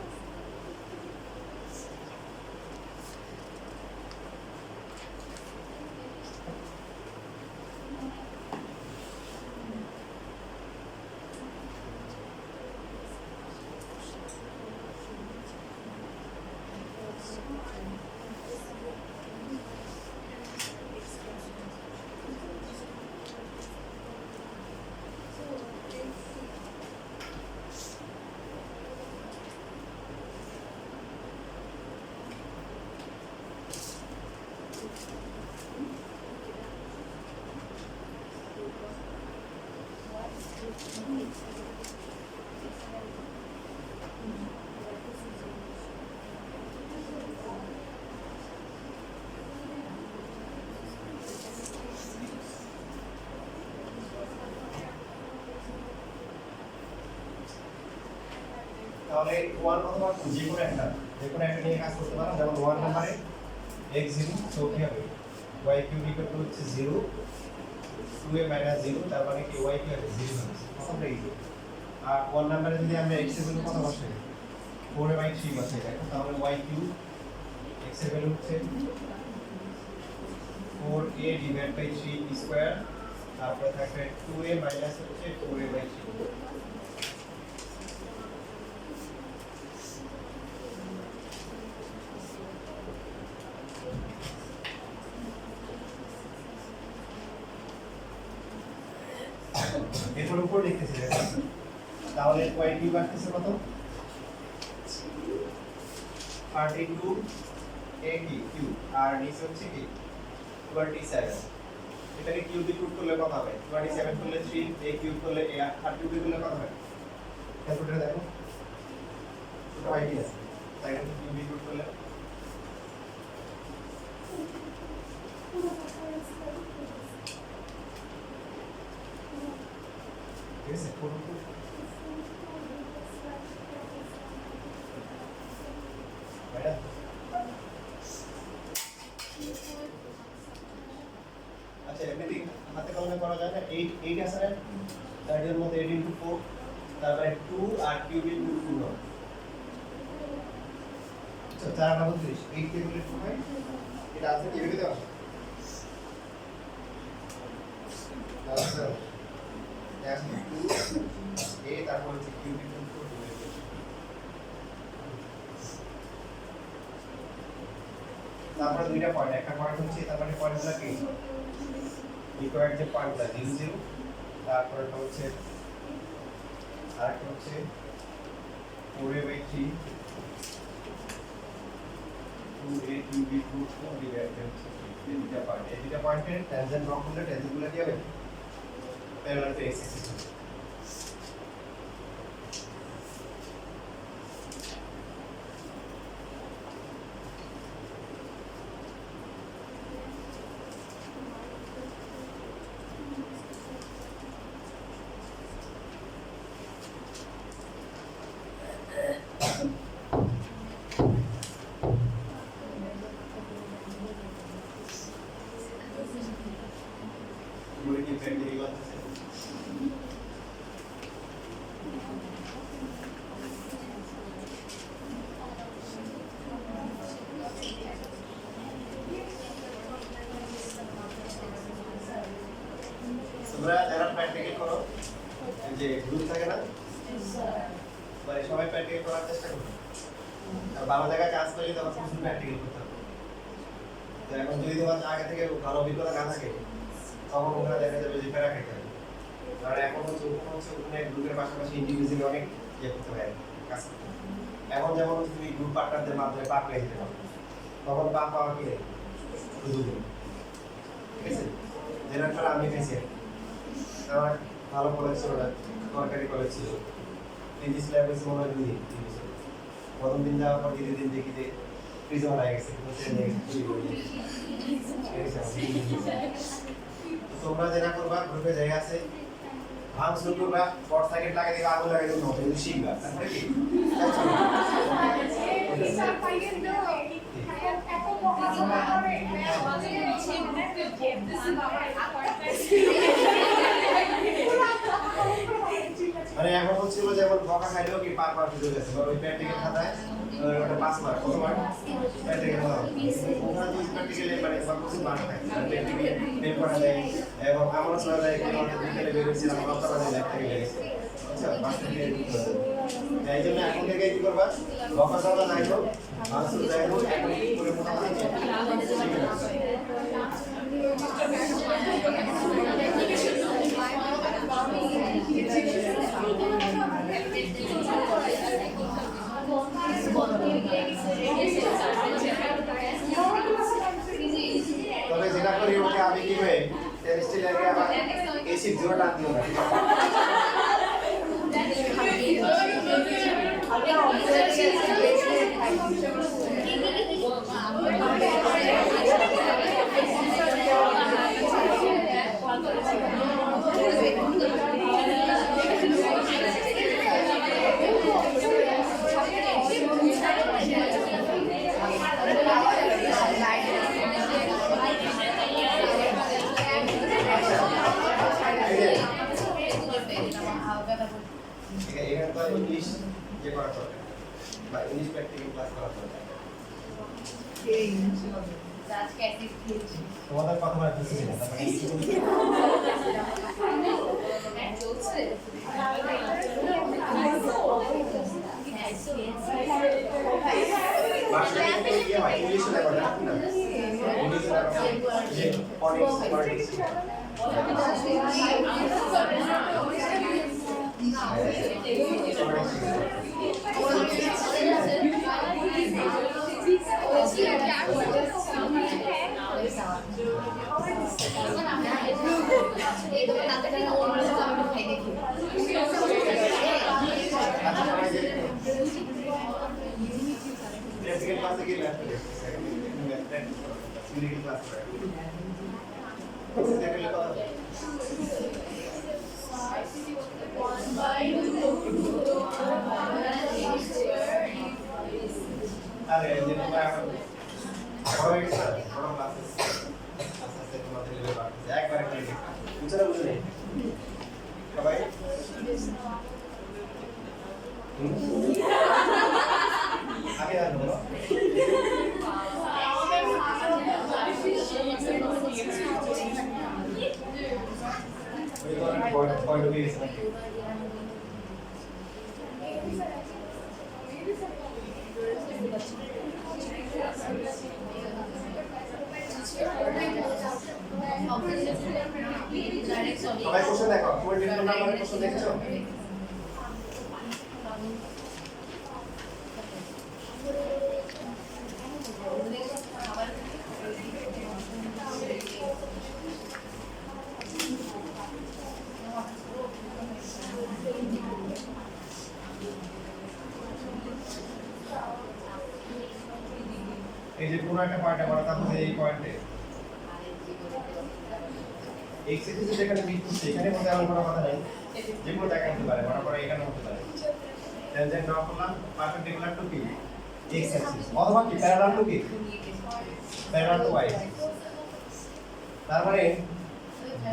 তাহলে 1 অথবা 2 যে কোনো একটা নিয়ে কাজ করতে পারো যেমন 1 নম্বরে x0 সো কি হবে y কিউব ইকুয়াল টু হচ্ছে 0 2a মাইনাস 0 তার মানে কি y কি হবে 0 হবে কতটা ইজি আর 1 নম্বরে যদি আমরা x এর ভ্যালু কত বসাই 4a বাই 3 বসাই দেখো তাহলে y কিউব x এর ভ্যালু হচ্ছে 4a ডিভাইড বাই 3 স্কয়ার তারপরে থাকবে 2a মাইনাস হচ্ছে 4a বাই 3 এরপর উপর লিখতেছি তাহলে y কিউব আসছে কত 32 a কিউব আর নিচে হচ্ছে কি 27 এটাকে কিউব দিয়ে পুট করলে কত হবে 27 করলে 3 a কিউব করলে a আর কিউব করলে কত হবে ক্যালকুলেটর দেখো এটা y কি আছে তাই এটা কিউব দিয়ে পুট করলে ঠিক আছে ম্যাডাম আচ্ছা এমনি হাতে কলমে করা যায় না 8 আছে না তার এর মধ্যে 8 into 4 তারপরে 2 আর কিউব into 2 হবে তো 4 না 32 8 কে বলে 2 হয় এটা আছে কি লিখে দাও তাহলে that's 2 a তারপর হচ্ছে কিউব into 4 তারপর দুইটা পয়েন্ট একটা পয়েন্ট হচ্ছে তারপরে পয়েন্টগুলো কি ইকুয়াল যে পয়েন্টটা 0 0 তারপর হচ্ছে আরেকটা হচ্ছে 4a by 3 2a cube into 4 divided হচ্ছে এই দুইটা পয়েন্টের ট্যানজেন্ট ড্র করলে ট্যানজেন্টগুলো কি হবে প্যারালাল টু x অ্যাক্সিস তোমরা যারা প্র্যাকটিক্যাল করো যে গ্রুপ থাকে না মানে সবাই প্র্যাকটিক্যাল করার চেষ্টা করো আর ভালো জায়গায় কাজ করলে তখন প্রচুর প্র্যাকটিক্যাল করতে হবে। তো এখন যদি তোমার আগে থেকে ভালো অভিজ্ঞতা না থাকে তখন ওখানে দেখা যাবে যে প্যারা খাইতে হবে। কারণ এখন হচ্ছে ওখানে গ্রুপের পাশাপাশি ইন্ডিভিজুয়ালি অনেক ইয়ে করতে হয় কাজ করতে হয়। এখন যেমন তুমি গ্রুপ পার্টনারদের মাধ্যমে পা পেয়ে যেতে পারো, তখন পা পাওয়া কি সুযোগ নেই। ঠিক আছে, যেটা আমি পেয়েছি আমার ভালো কলেজ ছিল না, সরকারি কলেজ ছিল, ফিজিক্স ল্যাব হয়েছে মনে হয় 2 দিন। প্রথম দিন যাওয়ার পর দ্বিতীয় দিন দেখি যে প্রিজন হয়ে গেছে, তোমরা যেটা করবা গ্রুপে জায়গা আছে ভাঙ শুরু করবা, শর্ট সার্কিট লাগিয়ে দিবা, আগুন লাগিয়ে দিবা, নতুন শিখবা, তারপরে কি মানে এখন হচ্ছিল যেমন বকা খাইলেও কি পার পার সুযোগ আছে, ওই প্র্যাকটিক্যাল খাতায় ওটা 5 মার্ক, কত মার্ক প্র্যাকটিক্যাল হবে ওখানে দুই প্র্যাকটিক্যালে মানে সব কিছু মার্ক থাকে, প্র্যাকটিক্যাল বের করা যায়। এবং আমরা সবাই যায় কি আমাদের বিকেলে বের হয়েছিলাম, আমরা সবাই যায় ল্যাব থেকে বের হয়েছি, আচ্ছা পাঁচ থেকে এই জন্য এখন থেকে কি করবা, বকা দাও নাই তো মানসুর যাই হোক এখন কি করে মোটামুটি তবে যেটা করি ওকে আমি কি হয়ে কেমিস্ট্রি লাগে আবার এসিড জোর টান দিও না, এখানে তো ইংলিশ যে করা দরকার বা ইংলিশ প্র্যাকটিক্যাল ক্লাস করা দরকার। তোমাদের কথা বলা ঠিক ছিল না, ইংলিশ লেখা না ইংলিশ লেখা যে পলিটিক্স ক্লাসে গেলে ক্লাস আরে যে তোমরা এখন বড় হয়ে গেছে, বড় ক্লাসে আস্তে তোমাদের লেভেল বাড়ছে, একবারে করে বুঝতে বুঝলে সবাই আগে জানো পয়েন্ট অফ ভিউ আছে সবাই কোশ্চেন দেখো, 24 নাম্বারের কোশ্চেন দেখছো? এই যে পুরো একটা পয়েন্ট করা তাহলে এই পয়েন্টে x এক্সিস যেখানে বি করছে এখানে মধ্যে এমন কোনো কথা নাই, যে কোনো জায়গায় হতে পারে, মনে করো এখানে হতে পারে। টেনজেন্ট ড্র করলাম, পারপেন্ডিকুলার টু কি x এক্সিস অথবা কি প্যারালাল টু কি প্যারালাল টু y। তারপরে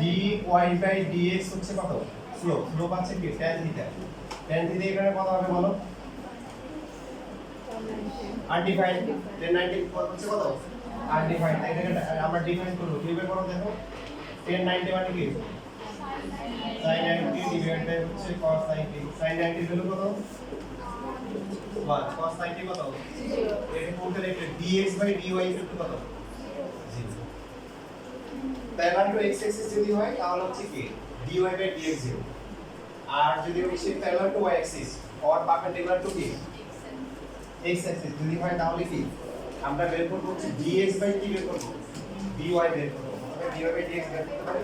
dy বাই dx হচ্ছে কত স্লোপ, স্লোপ আছে কি tan থিটা, tan থিটা এখানে কত হবে বলো, আনডিফাইন্ড, tan 90 হচ্ছে কত আনডিফাইন্ড, এটাকে আমরা ডিফাইন করব কিভাবে করব দেখো, tan 90 মানে কি sin 90 ডিভাইড বাই হচ্ছে cos 90, sin 90 ভ্যালু কত 1 cos 90 কত এটা টোটাল একটা dx by dy equal to কত 0 প্যারালাল টু x অ্যাক্সিস যদি হয় তাহলে হচ্ছে কি dy বাই dx 0 আর যদি ওই সে parallel to y axis or perpendicular to কি x অ্যাক্সিস যদি হয় তাহলে কি আমরা বের করব হচ্ছে dx বাই কি বের করব dy বের করব আমরা dy বাই dx বের করতে পারি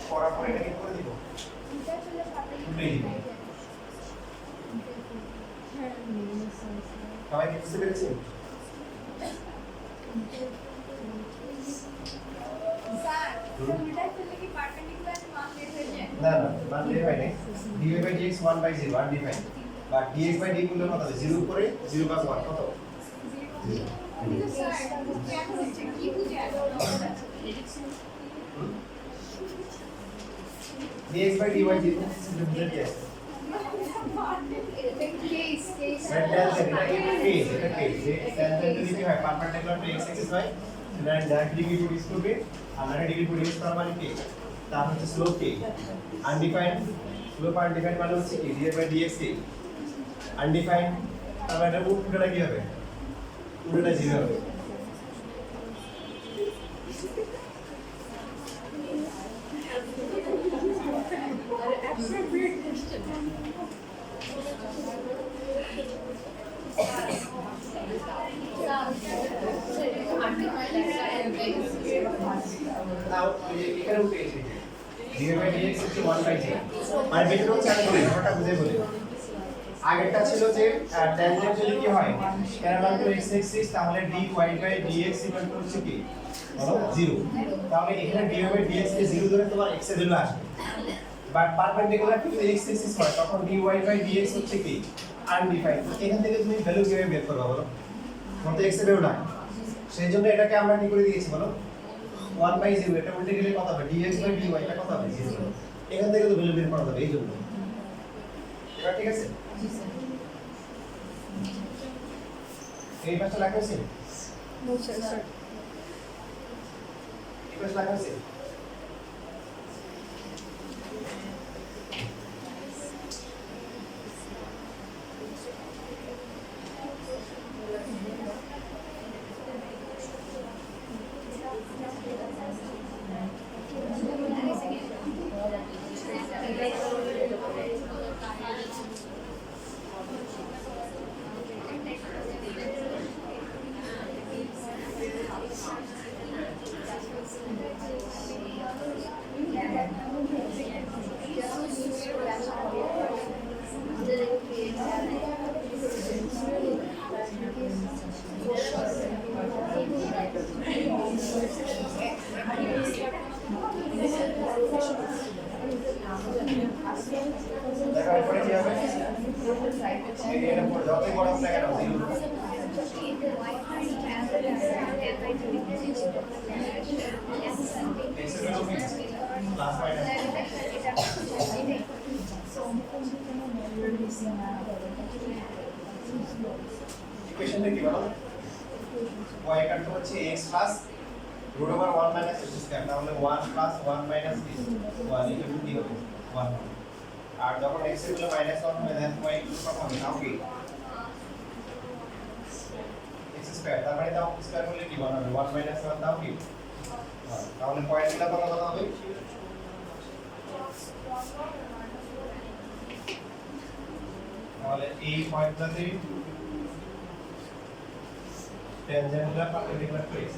করার পরে এটা কি করে দিব উল্টে দিব সবাই কি বুঝতে পেরেছেন স্যার উল্টাই ফেললে কি পারপেন্ডিকুলার মান বের হয়ে যায় না না মান বের হয় না dy by dx 1 by 0 undefined বা dx বাই dy গুলো কত হবে 0 উপরে 0 ভাগ 1 কত কিন্তু স্যার কেন হচ্ছে কি বুঝে dx বাই dy 0 বুঝতে কি আছে এটা কেস কেস এটা কেস যে ট্যানজেন্ট যদি হয় পারপেন্ডিকুলার টু x অ্যাক্সিস হয় তাহলে ডাইরেক্ট ডিগ্রি প্রডিউস করবে আর 90 ডিগ্রি প্রডিউস করা মানে কি তার হচ্ছে স্লোপ কি আনডিফাইন্ড স্লোপ আনডিফাইন্ড মানে হচ্ছে কি dy বাই dx কি আনডিফাইন্ড তাহলে এটা উল্টোটা কি হবে উল্টোটা 0 হবে নাও এখানে উঠে এসেছে dy বাই dx হচ্ছে 1 বাই 0 মানে ভিতরে হচ্ছে আমি বলি ওটা বুঝে বলি আগেরটা ছিল যে ট্যানজেন্ট যদি কি হয় প্যারালাল টু x অ্যাক্সিস তাহলে dy by dx equal to হচ্ছে কি বলো 0 তাহলে এখানে dy বাই dx কে 0 ধরে তোমার x এর ভ্যালু আসবে but perpendicular to x Axis হয় তখন dy বাই dx হচ্ছে কি আনডিফাইন্ড এখান থেকে তুমি ভ্যালু কিভাবে বের করবে বলো মত x এর ভ্যালু না সেইজন্য এটাকে আমরা কি করে দিয়েছি বলো 1 বাই 0 এটা উল্টে গেলে কত হবে dx বাই dy এটা কত হবে 0 এখান থেকে তো ভ্যালু বের করা যাবে এইজন্য এটা ঠিক আছে জি স্যার এই পাশে লেখা আছে নো স্যার এই পাশে লেখা আছে দেখা পরে কি হবে এর উপর যতই বড় হোক না কেন 0 প্লাস মাইনাস ইকুয়েশনটা কি বলো y এর তো হচ্ছে x plus root over 1 minus x square তাহলে 1 plus 1 minus x 1 equal to কি হবে 1 আর যখন x এর ভ্যালু -1 হবে দেন y ইকুয়াল কত হবে নাও কি x স্কয়ার তার মানে দাও স্কয়ার করলে কি হবে 1 minus 1 দাও কি 1 তাহলে পয়েন্টগুলো কত কত হবে তাহলে এই পয়েন্টটাতে ট্যানজেন্টটা পারপেন্ডিকুলার টু x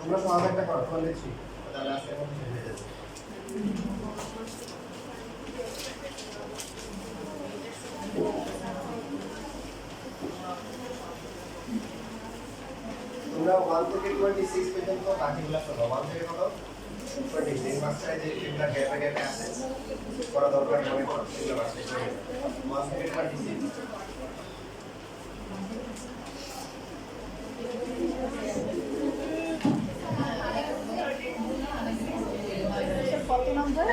তোমরা সমাধানটা করো তোমার লিখছি তাহলে আজকে এখন হয়ে যাবে তোমরা 1 থেকে 26 পর্যন্ত বাকিগুলো করো 1 থেকে কত 26 মাস্টারে যে এগুলা গ্যাপে গ্যাপে আছে করা দরকার মনে করো এগুলো মাস্টারে করে 1 থেকে 26 কত নম্বর?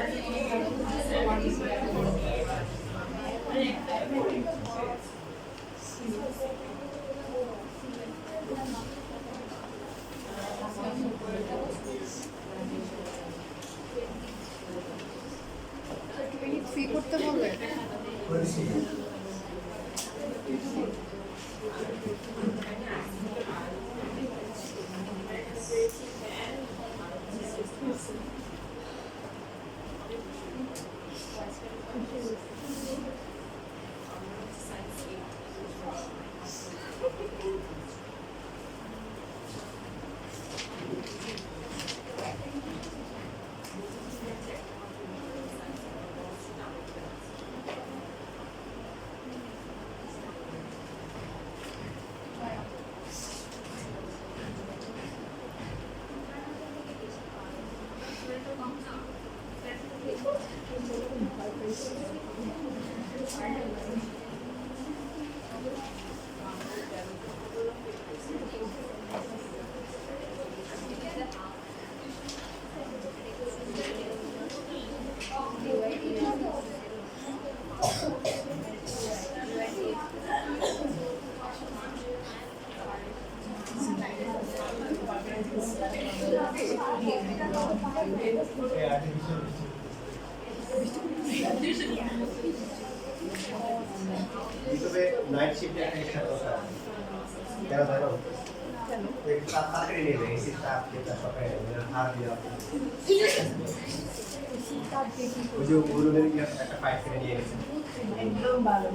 ফ্রি করতে বলবে ইউটিউবে নাইট শিফটে একটা ইনস্টল করতে হবে কেন জানো ওই তাড়াতাড়ি নেবে এসি তাপ যেটা সকালে হার দিয়ে ওই যে উড়নের কি একটা পাইপ কিনে নিয়ে গেছে একদম ভালো।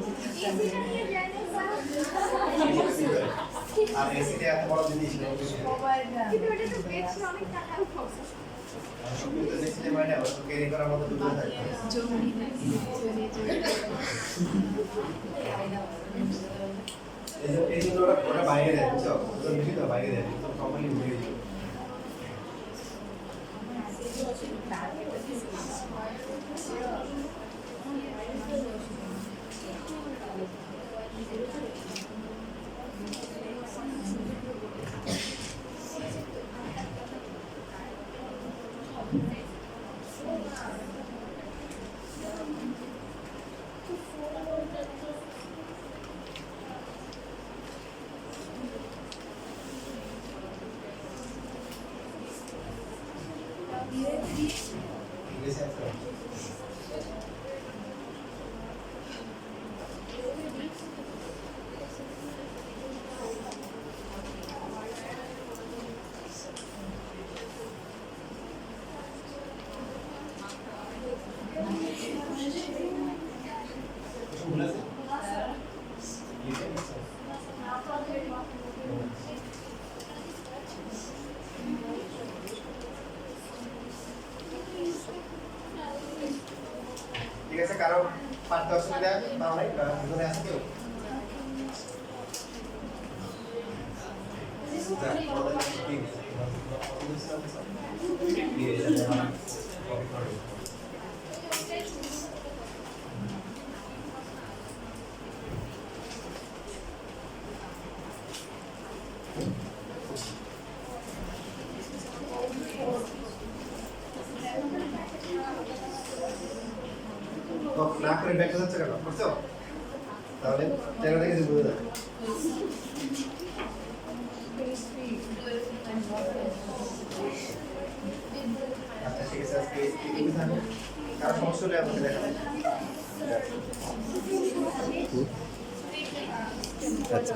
আর এসিতে এত বড় জিনিস নেই কিন্তু এটা তো বেচলে অনেক টাকার খরচ কিন্তু দেখছিলে মানে ওটা ক্যারি করার মতো দুটো থাকে এই জন্য ওটা বাইরে দেয় বুঝছো ওটা বেশি তো বাইরে দেয় তো কোম্পানি ঘুরে দিল ইংলিশে আছে ভুল আছে ঠিক আছে কারো পাঁচটা অসুবিধা পাও নাই বা দুজনে আছে কেউ না করে ব্যাক যাচ্ছে কেন করছো তাহলে জায়গা থেকে বুঝে যাবে আচ্ছা ঠিক আছে আজকে এইটুকু থাকবে কারো সমস্যা হলে আমাকে দেখাবেন আচ্ছা